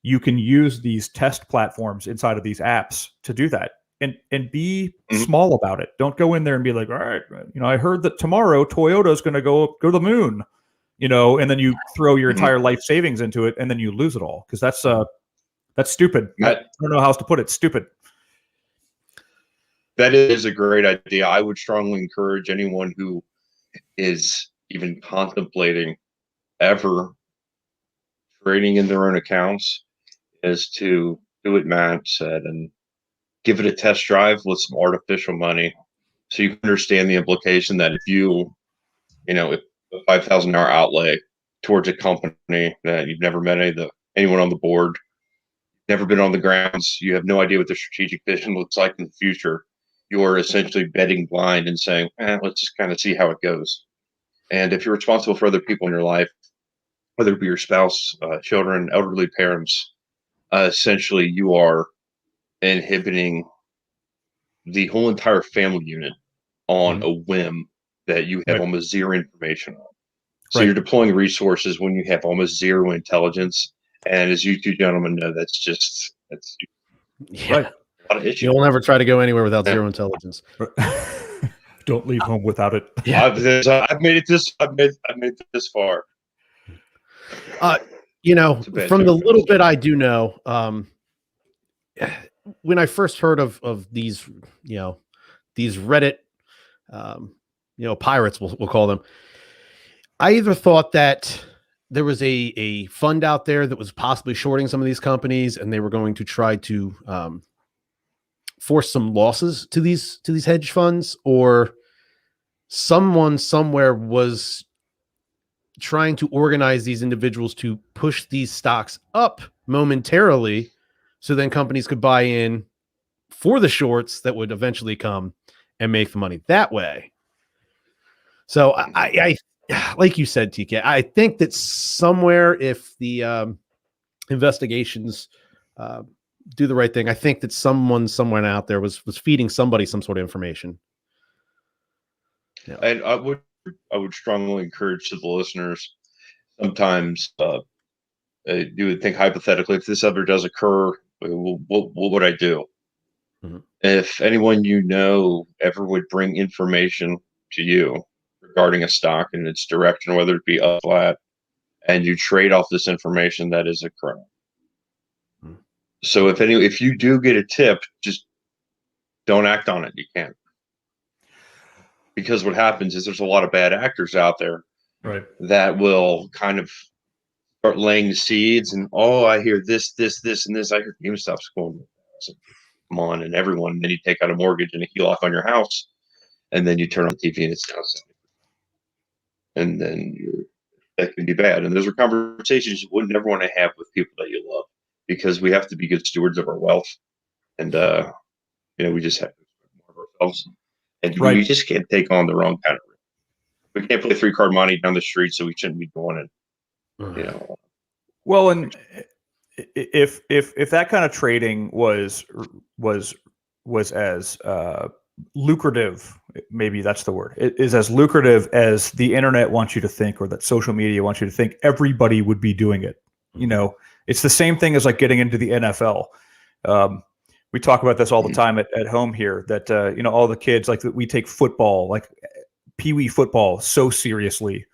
you can use these test platforms inside of these apps to do that and be small about it. Don't go in there and be like, all right, I heard that tomorrow Toyota is going to go to the moon, and then you throw your entire life savings into it and then you lose it all. Cause that's stupid. I don't know how else to put it. Stupid. That is a great idea. I would strongly encourage anyone who is even contemplating ever trading in their own accounts is to do what Matt said and give it a test drive with some artificial money, so you can understand the implication that if if a $5,000 outlay towards a company that you've never met anyone on the board, never been on the grounds, you have no idea what the strategic vision looks like in the future, you're essentially betting blind and saying, let's just kind of see how it goes. And if you're responsible for other people in your life, whether it be your spouse, children, elderly parents, essentially you are inhibiting the whole entire family unit on a whim that you have almost zero information on. So you're deploying resources when you have almost zero intelligence. And as you two gentlemen know, that's Yeah. a lot of issues. You'll never try to go anywhere without zero intelligence. Don't leave home without it. Yeah. I've made it this far. From the little bit I do know, when I first heard of these, these Reddit, pirates, we'll call them, I either thought that there was a fund out there that was possibly shorting some of these companies and they were going to try to force some losses to these hedge funds, or someone somewhere was trying to organize these individuals to push these stocks up momentarily so then companies could buy in for the shorts that would eventually come and make the money that way. So I like you said, TK, I think that somewhere if the investigations do the right thing. I think that someone out there was feeding somebody some sort of information. Yeah. And I would strongly encourage to the listeners, sometimes you would think hypothetically, if this ever does occur, what would I do? Mm-hmm. If anyone you know ever would bring information to you regarding a stock and its direction, whether it be up, flat, and you trade off this information, that is a crime. Mm-hmm. So if you do get a tip, just don't act on it. You can't. Because what happens is there's a lot of bad actors out there, right, that will kind of start laying the seeds, and I hear this, and this. I hear GameStop's going, come on, and everyone. And then you take out a mortgage and a HELOC on your house, and then you turn on the TV and it's down 70%. And then that can be bad. And those are conversations you would never want to have with people that you love, because we have to be good stewards of our wealth, and we just have to do more of ourselves. And we just can't take on the wrong kind of risk. We can't play 3-card money down the street, so we shouldn't be doing it. Well, and if that kind of trading was as lucrative, maybe that's the word, it is as lucrative as the internet wants you to think, or that social media wants you to think, everybody would be doing it. It's the same thing as like getting into the NFL. We talk about this all the time at home here, that, all the kids, like, we take football, like peewee football, so seriously.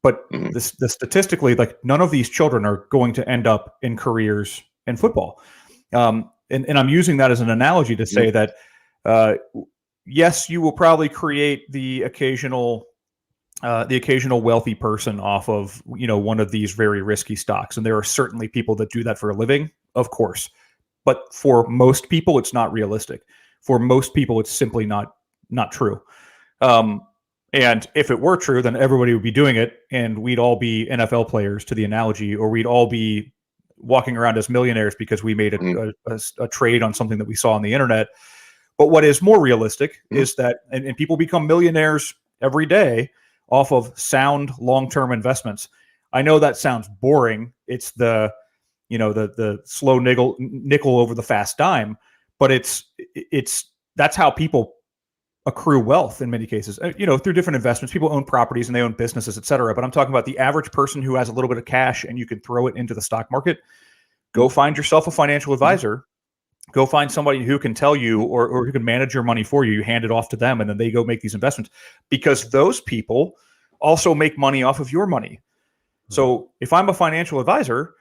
But the statistically, like, none of these children are going to end up in careers in football. And I'm using that as an analogy to say that, yes, you will probably create the occasional wealthy person off of, one of these very risky stocks. And there are certainly people that do that for a living, of course. But for most people, it's not realistic. For most people, it's simply not true. And if it were true, then everybody would be doing it, and we'd all be NFL players, to the analogy, or we'd all be walking around as millionaires because we made a trade on something that we saw on the internet. But what is more realistic is that, and people become millionaires every day off of sound long-term investments. I know that sounds boring. It's the slow nickel over the fast dime, but that's how people accrue wealth in many cases, through different investments. People own properties and they own businesses, et cetera. But I'm talking about the average person who has a little bit of cash and you can throw it into the stock market. Go find yourself a financial advisor. Go find somebody who can tell you, or who can manage your money for you. You hand it off to them, and then they go make these investments, because those people also make money off of your money. So if I'm a financial advisor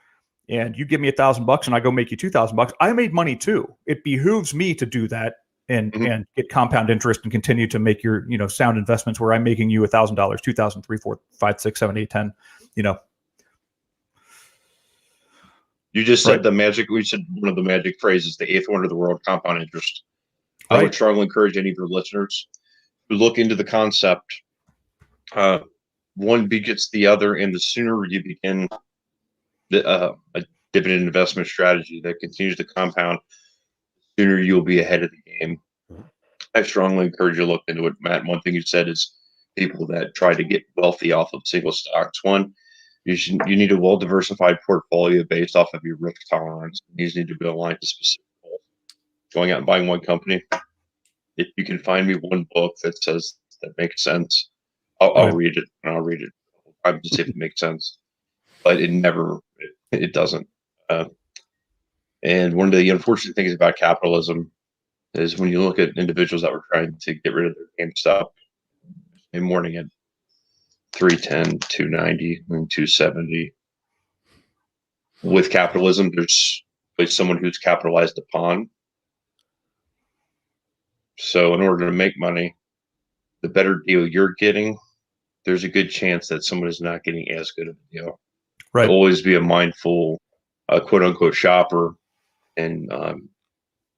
and you give me $1,000 and I go make you $2,000, I made money too. It behooves me to do that and get compound interest and continue to make your, sound investments where I'm making you $1,000, $2,000, $3,000, $4,000, $5,000, $6,000, $7,000, $8,000, You just said we said one of the magic phrases, the eighth wonder of the world, compound interest. I would strongly encourage any of your listeners to look into the concept. One begets the other, and the sooner you begin a dividend investment strategy that continues to compound, the sooner you'll be ahead of the game. I strongly encourage you to look into it, Matt. One thing you said is people that try to get wealthy off of single stocks. One, you need a well-diversified portfolio based off of your risk tolerance. These need to be aligned to specific goals. Going out and buying one company, if you can find me one book that says that makes sense, I'll read it, and I'll read it a couple times to see if it makes sense. But it doesn't. And one of the unfortunate things about capitalism is when you look at individuals that were trying to get rid of their GameStop in the morning at 310, 290, and 270. With capitalism, there's someone who's capitalized upon. So in order to make money, the better deal you're getting, there's a good chance that someone is not getting as good of a deal. Right. Always be a mindful, quote unquote, shopper, and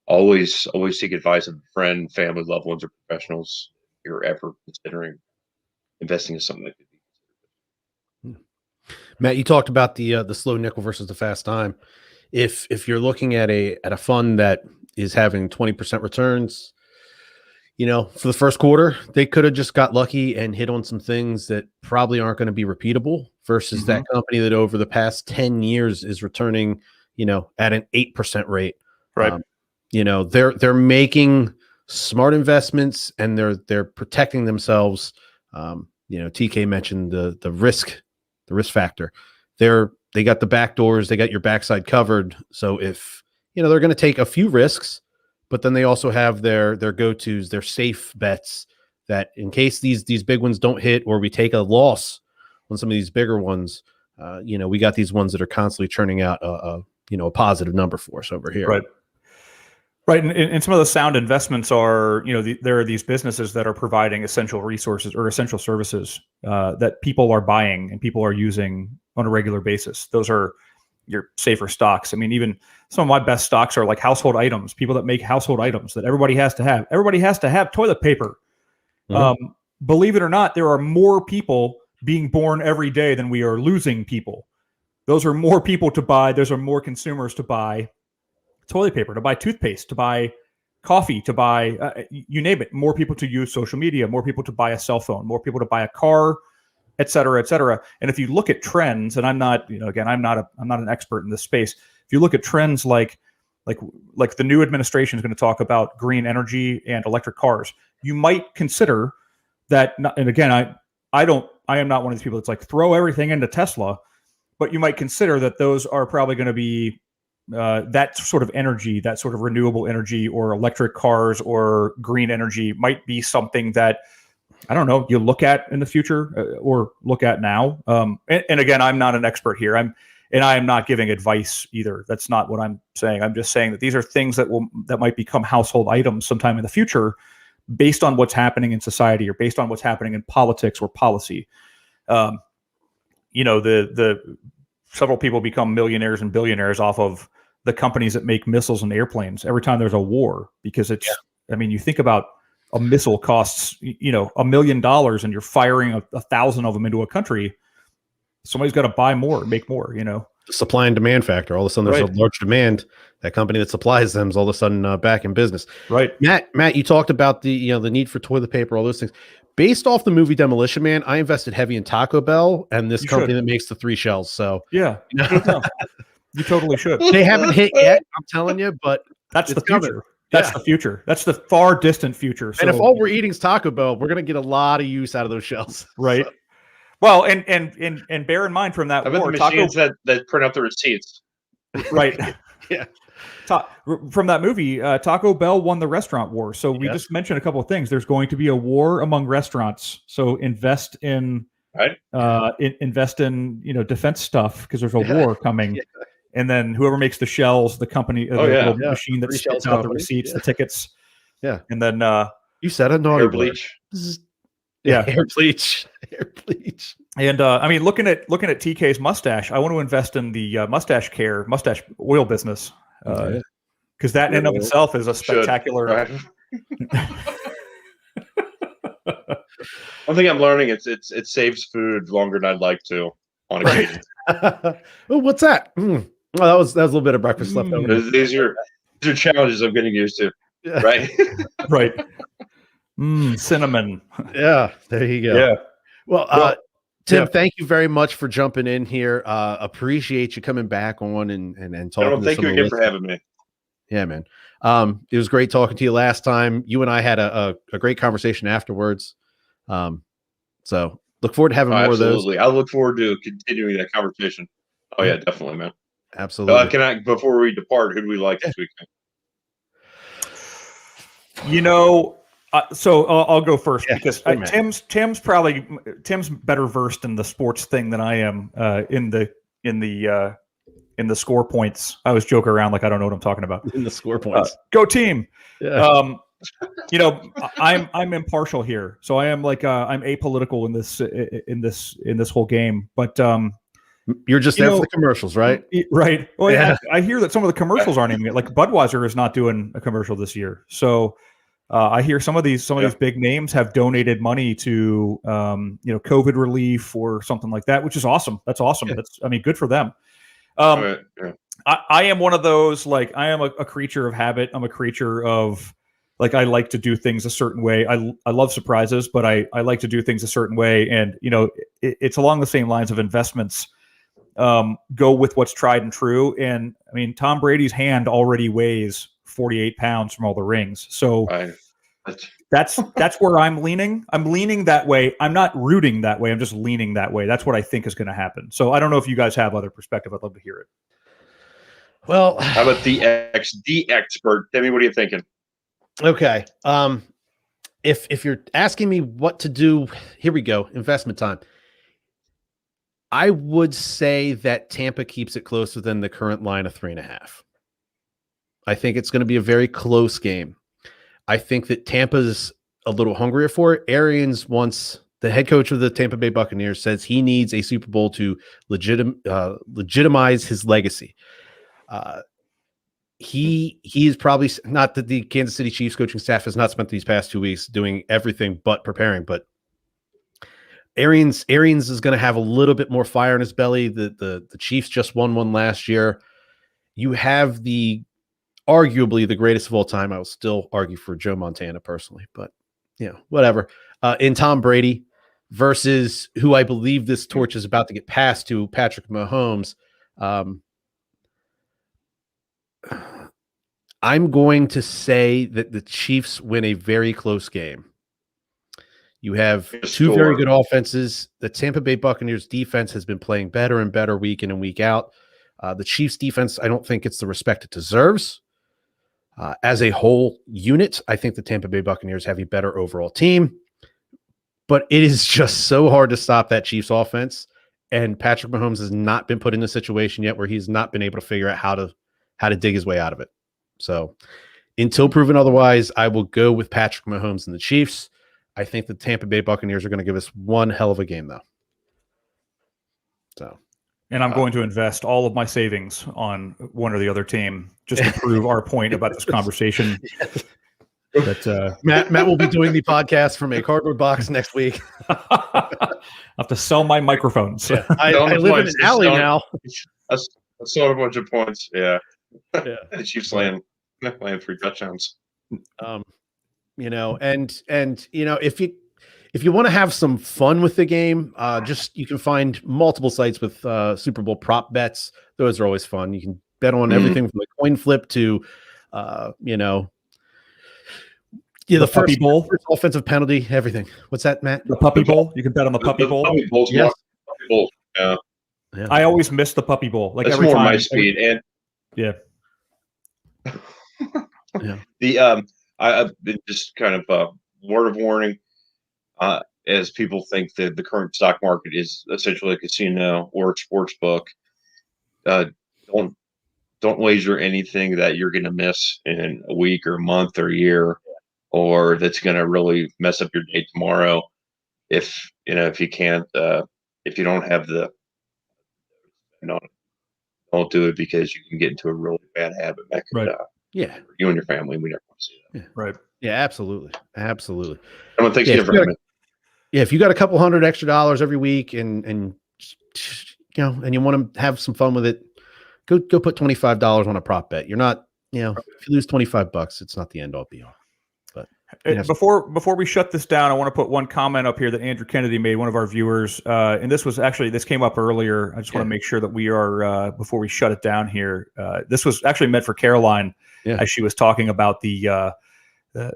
always seek advice of a friend, family, loved ones, or professionals if you're ever considering investing in something that could be. Matt, you talked about the slow nickel versus the fast dime. If you're looking at a fund that is having 20% returns, for the first quarter, they could have just got lucky and hit on some things that probably aren't going to be repeatable, versus that company that over the past 10 years is returning, at an 8% rate. Right. They're making smart investments and they're protecting themselves. TK mentioned the risk factor. They got the back doors, they got your backside covered. So if they're going to take a few risks, but then they also have their go-tos, their safe bets that in case these big ones don't hit or we take a loss on some of these bigger ones, we got these ones that are constantly churning out a positive number for us over here. Right. Right, and some of the sound investments are, there are these businesses that are providing essential resources or essential services that people are buying and people are using on a regular basis. Those are your safer stocks. I mean, even some of my best stocks are like household items, people that make household items that everybody has to have. Everybody has to have toilet paper. Mm-hmm. Believe it or not, there are more people being born every day than we are losing people. Those are more people to buy. Those are more consumers to buy toilet paper, to buy toothpaste, to buy coffee, to buy, you name it, more people to use social media, more people to buy a cell phone, more people to buy a car, et cetera, et cetera. And if you look at trends, and I'm not an expert in this space. If you look at trends like the new administration is going to talk about green energy and electric cars, you might consider that, and again, I am not one of these people that's like throw everything into Tesla, but you might consider that those are probably going to be that sort of energy, that sort of renewable energy or electric cars or green energy might be something that, I don't know, you look at in the future or look at now. And again, I'm not an expert here. I am not giving advice either. That's not what I'm saying. I'm just saying that these are things that might become household items sometime in the future based on what's happening in society or based on what's happening in politics or policy. The several people become millionaires and billionaires off of the companies that make missiles and airplanes every time there's a war, because I mean, you think about a missile costs, $1 million and you're firing 1,000 of them into a country. Somebody's got to buy more, make more, The supply and demand factor. All of a sudden there's a large demand. That company that supplies them is all of a sudden back in business. Right. Matt, you talked about the need for toilet paper, all those things. Based off the movie Demolition Man, I invested heavy in Taco Bell and this company that makes the 3 shells. So yeah, you totally should. They haven't hit yet, I'm telling you, but that's the future. That's the future. That's the far distant future. So, and if all we're eating is Taco Bell, we're going to get a lot of use out of those shells. Right. So. Well, and bear in mind from that war, the machines that print out the receipts. Right. Yeah. From that movie, Taco Bell won the restaurant war. So we just mentioned a couple of things. There's going to be a war among restaurants. So invest in defense stuff because there's a war coming. Yeah. And then whoever makes the shells, the company, machine that spits out the receipts, the tickets. Yeah. And then you said a naughty hair bleach. Yeah, hair bleach. Hair bleach. And I mean, looking at TK's mustache, I want to invest in the mustache oil business. Because that in and of itself is a spectacular. One thing I'm learning it saves food longer than I'd like to on occasion. Oh, what's that? Oh, that was a little bit of breakfast left over. These are challenges I'm getting used to. Yeah. Right. Right. Cinnamon. Yeah, there you go. Yeah. Well, Tim, thank you very much for jumping in here. Appreciate you coming back on and talking. Thank you again for having me. Yeah, man. It was great talking to you last time. You and I had a great conversation afterwards. So look forward to having more of those. Absolutely. I look forward to continuing that conversation. Oh yeah, definitely, man. Absolutely. Before we depart, who do we like this weekend? So I'll go first because Tim's better versed in the sports thing than I am in the score points. I always joke around like I don't know what I'm talking about. In the score points, go team. Yeah. I'm impartial here, so I am I'm apolitical in this whole game. But you're just there for the commercials, right? Right. Well, yeah. I hear that some of the commercials aren't even like Budweiser is not doing a commercial this year, so. I hear some of these big names have donated money to COVID relief or something like that, which is awesome. That's awesome. Yeah. Good for them. I am one of those, I am a creature of habit. I'm a creature of I like to do things a certain way. I love surprises, but I like to do things a certain way. And, it's along the same lines of investments. go with what's tried and true. And I mean, Tom Brady's hand already weighs 48 pounds from all the rings. So that's where I'm leaning. I'm leaning that way. I'm not rooting that way. I'm just leaning that way. That's what I think is going to happen. So I don't know if you guys have other perspective. I'd love to hear it. Well, how about the expert? Timmy, what are you thinking? Okay. If you're asking me what to do, here we go. Investment time. I would say that Tampa keeps it closer than the current line of 3.5. I think it's going to be a very close game. I think that Tampa's a little hungrier for it. Arians wants, the head coach of the Tampa Bay Buccaneers says he needs a Super Bowl to legitimize his legacy. He is probably not that the Kansas City Chiefs coaching staff has not spent these past 2 weeks doing everything but preparing, but Arians is going to have a little bit more fire in his belly. The Chiefs just won one last year. You have arguably the greatest of all time. I will still argue for Joe Montana personally, but whatever. In Tom Brady versus who I believe this torch is about to get passed to, Patrick Mahomes. I'm going to say that the Chiefs win a very close game. You have two very good offenses. The Tampa Bay Buccaneers defense has been playing better and better week in and week out. The Chiefs defense, I don't think it's the respect it deserves. As a whole unit, I think the Tampa Bay Buccaneers have a better overall team. But it is just so hard to stop that Chiefs offense. And Patrick Mahomes has not been put in a situation yet where he's not been able to figure out how to dig his way out of it. So until proven otherwise, I will go with Patrick Mahomes and the Chiefs. I think the Tampa Bay Buccaneers are going to give us one hell of a game, though. So, and I'm going to invest all of my savings on one or the other team just to prove our point about this conversation. That Matt will be doing the podcast from a cardboard box next week. I'll have to sell my microphones. Yeah. I live in an alley now. I saw a bunch of points. Yeah. The Chiefs laying 3 touchdowns. And if you want to have some fun with the game, you can find multiple sites with Super Bowl prop bets. Those are always fun. You can bet on everything from the coin flip to the Puppy Bowl, first offensive penalty, everything. What's that, Matt? The Puppy Bowl. You can bet on the Puppy Bowl. Puppy Bowl's yes. Puppy Bowl. Yeah. I always miss the Puppy Bowl. Like that's every more time. my speed. And yeah. I've been just kind of word of warning, as people think that the current stock market is essentially a casino or a sports book. Don't wager anything that you're going to miss in a week or a month or a year, or that's going to really mess up your day tomorrow. If you can't, if you don't have don't do it, because you can get into a really bad habit that could, you and your family, we never want to see that. Yeah. Right. Yeah, absolutely. Absolutely. Everyone thinks different. If you got a couple $100 extra every week and you want to have some fun with it, go put $25 on a prop bet. You're not, if you lose $25, it's not the end all be all. But before we shut this down, I want to put one comment up here that Andrew Kennedy made, one of our viewers. And this came up earlier. I just want to make sure that we are, before we shut it down here, this was actually meant for Caroline as she was talking about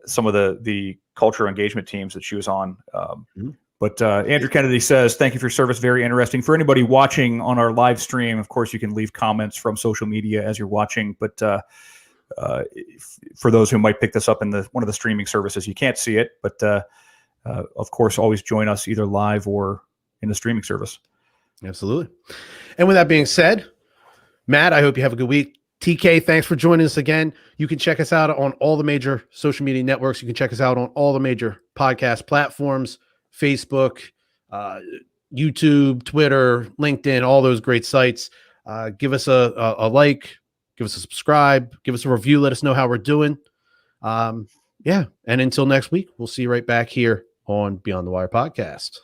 some of the culture engagement teams that she was on. But Andrew Kennedy says, thank you for your service. Very interesting. For anybody watching on our live stream, of course, you can leave comments from social media as you're watching. But for those who might pick this up in one of the streaming services, you can't see it. But of course, always join us either live or in the streaming service. Absolutely. And with that being said, Matt, I hope you have a good week. TK, thanks for joining us again. You can check us out on all the major social media networks. You can check us out on all the major podcast platforms, Facebook, YouTube, Twitter, LinkedIn, all those great sites. Give us a like, give us a subscribe, give us a review. Let us know how we're doing. And until next week, we'll see you right back here on Beyond the Wire podcast.